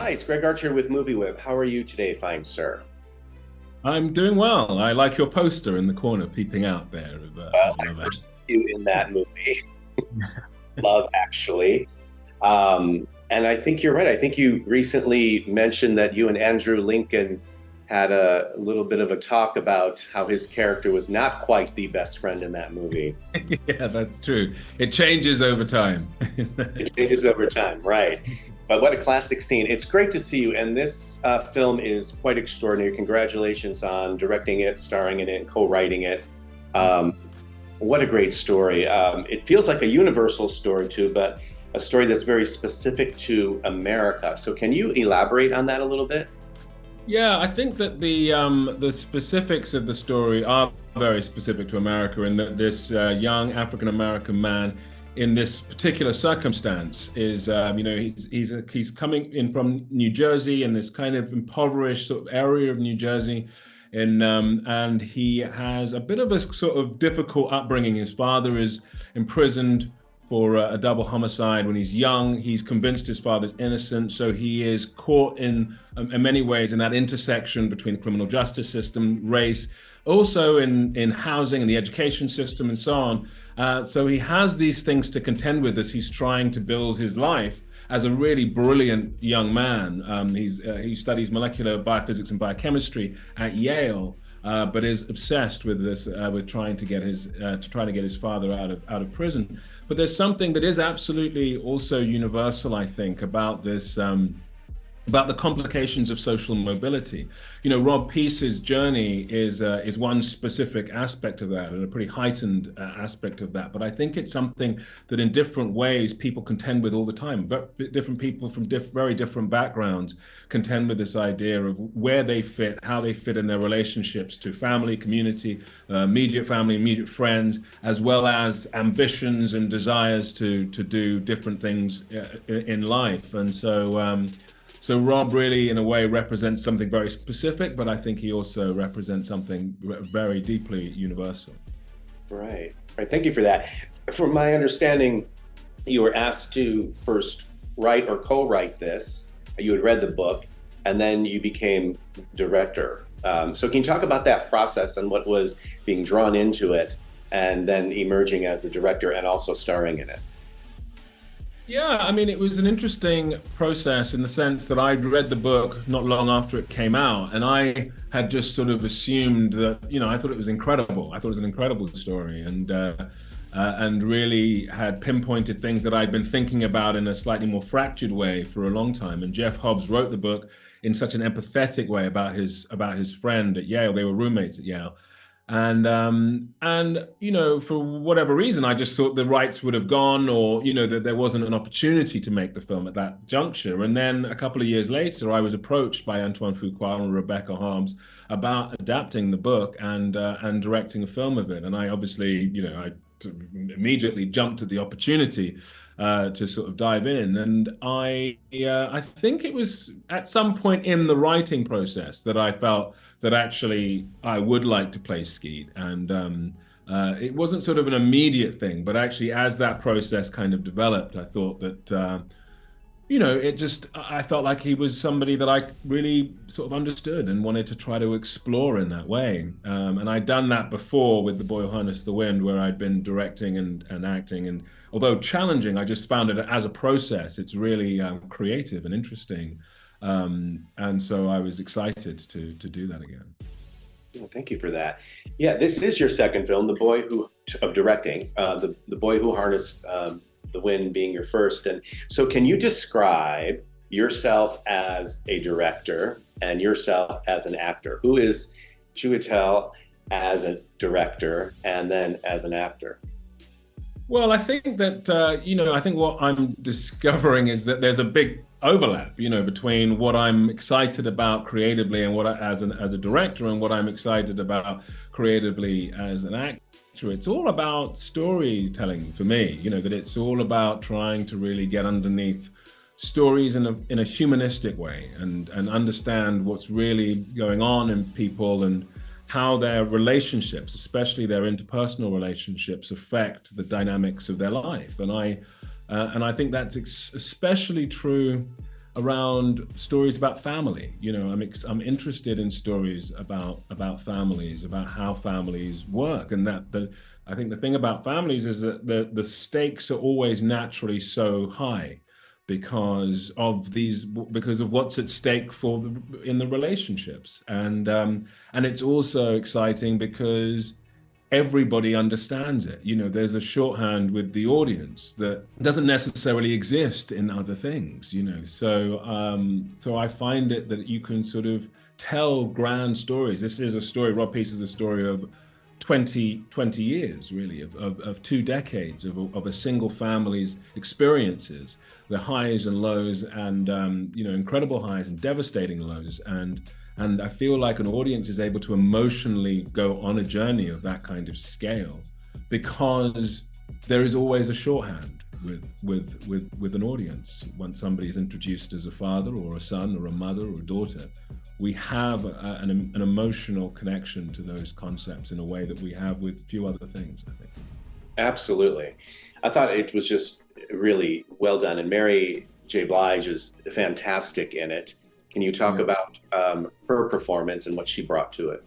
Hi, it's Greg Archer with MovieWeb. How are you today, fine sir? I'm doing well. I like your poster in the corner peeping out there Well, of I Love first saw you in that movie, Actually. Love Actually. And I think you're right. I think you recently mentioned that you and Andrew Lincoln had a little bit of a talk about how his character was not quite the best friend in that movie. Yeah, that's true. It changes over time. It changes over time, right? But what a classic scene. It's great to see you. And this film is quite extraordinary. Congratulations on directing it, starring in it, and co-writing it. Um, what a great story. It feels like a universal story too, but a story that's very specific to America. So can you elaborate on that a little bit? Yeah, I think that the specifics of the story are very specific to America, in that this young African American man in this particular circumstance is, he's coming in from New Jersey, in this kind of impoverished sort of area of New Jersey, and he has a bit of a sort of difficult upbringing. His father is imprisoned for a double homicide when he's young. He's convinced his father's innocent, so he is caught in many ways in that intersection between the criminal justice system, race, also in housing and the education system and so on. So he has these things to contend with as he's trying to build his life as a really brilliant young man. He studies molecular biophysics and biochemistry at Yale, but is obsessed with this, with trying to get his father out of prison. But there's something that is absolutely also universal, I think, about this. About the complications of social mobility. Rob Peace's journey is one specific aspect of that, and a pretty heightened aspect of that. But I think it's something that in different ways people contend with all the time. But different people from very different backgrounds contend with this idea of where they fit, how they fit in their relationships to family, community, immediate family, immediate friends, as well as ambitions and desires to do different things in life. And so Rob really, in a way, represents something very specific, but I think he also represents something very deeply universal. Right. Right. Thank you for that. From my understanding, you were asked to first write or co-write this. You had read the book, and then you became director. So can you talk about that process and what was being drawn into it, and then emerging as the director and also starring in it? Yeah, I mean, it was an interesting process in the sense that I'd read the book not long after it came out, and I had just sort of assumed that, I thought it was incredible. I thought it was an incredible story, and really had pinpointed things that I'd been thinking about in a slightly more fractured way for a long time. And Jeff Hobbs wrote the book in such an empathetic way about his friend at Yale. They were roommates at Yale. And for whatever reason, I just thought the rights would have gone, or that there wasn't an opportunity to make the film at that juncture. And then a couple of years later, I was approached by Antoine Fuqua and Rebecca Hobbs about adapting the book and directing a film of it. And I obviously, I immediately jumped at the opportunity to sort of dive in. And I think it was at some point in the writing process that I felt that actually I would like to play Skeet. And it wasn't sort of an immediate thing, but actually as that process kind of developed, I thought that, I felt like he was somebody that I really sort of understood and wanted to try to explore in that way. And I'd done that before with The Boy Who Harnessed the Wind, where I'd been directing and acting. And although challenging, I just found it as a process, it's really creative and interesting. And so I was excited to do that again. Well, thank you for that. Yeah, this is your second film, The Boy Who of directing, the Boy Who Harnessed the Wind being your first. And so, can you describe yourself as a director and yourself as an actor? Who is Chiwetel as a director and then as an actor? Well, I think that, I think what I'm discovering is that there's a big overlap, between what I'm excited about creatively and as a director, and what I'm excited about creatively as an actor. It's all about storytelling for me, that it's all about trying to really get underneath stories in a humanistic way and understand what's really going on in people and how their relationships, especially their interpersonal relationships, affect the dynamics of their life. And I think that's especially true around stories about family. You know, I'm interested in stories about families, about how families work, and I think the thing about families is that the stakes are always naturally so high because of what's at stake in the relationships, and it's also exciting because everybody understands it. You know, there's a shorthand with the audience that doesn't necessarily exist in other things, you know. So I find it that you can sort of tell grand stories. This is a story, Rob Peace is a story of 20 years, really, of 2 decades of a single family's experiences, the highs and lows, and you know, incredible highs and devastating lows. And I feel like an audience is able to emotionally go on a journey of that kind of scale because there is always a shorthand with an audience. Once somebody is introduced as a father or a son or a mother or a daughter, we have an emotional connection to those concepts in a way that we have with few other things, I think. Absolutely. I thought it was just really well done. And Mary J. Blige is fantastic in it. Can you talk about her performance and what she brought to it?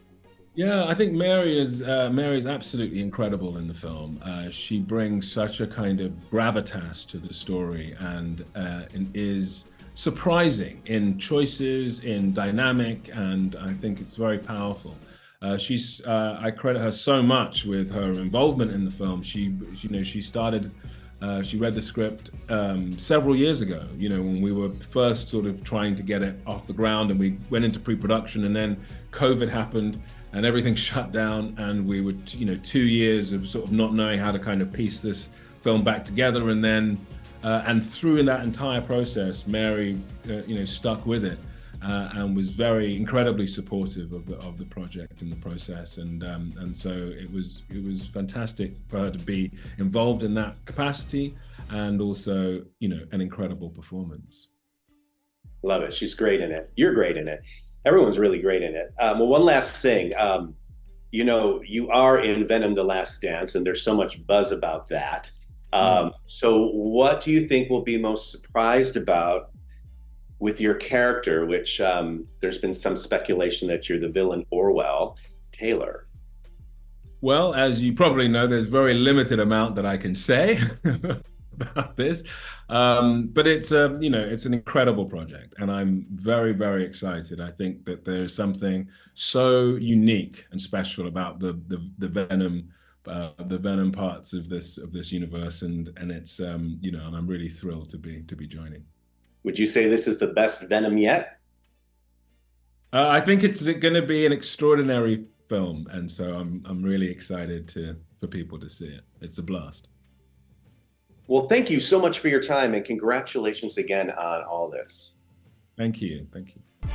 Yeah, I think Mary's absolutely incredible in the film. She brings such a kind of gravitas to the story, and is surprising in choices, in dynamic, and I think it's very powerful. I credit her so much with her involvement in the film. She read the script several years ago, you know, when we were first sort of trying to get it off the ground, and we went into pre-production, and then COVID happened and everything shut down, and we were, 2 years of sort of not knowing how to kind of piece this film back together. And then, and through that entire process, Mary, stuck with it. And was very incredibly supportive of the project and the process, and so it was fantastic for her to be involved in that capacity, and also an incredible performance. Love it. She's great in it. You're great in it. Everyone's really great in it. Well, one last thing, you are in Venom: The Last Dance, and there's so much buzz about that. So what do you think we'll be most surprised about with your character, which there's been some speculation that you're the villain Orwell Taylor? Well, as you probably know, there's very limited amount that I can say about this, but it's it's an incredible project, and I'm very, very excited. I think that there's something so unique and special about the Venom parts of this universe, and it's and I'm really thrilled to be joining. Would you say this is the best Venom yet? I think it's going to be an extraordinary film, and so I'm really excited for people to see it. It's a blast. Well, thank you so much for your time, and congratulations again on all this. Thank you. Thank you.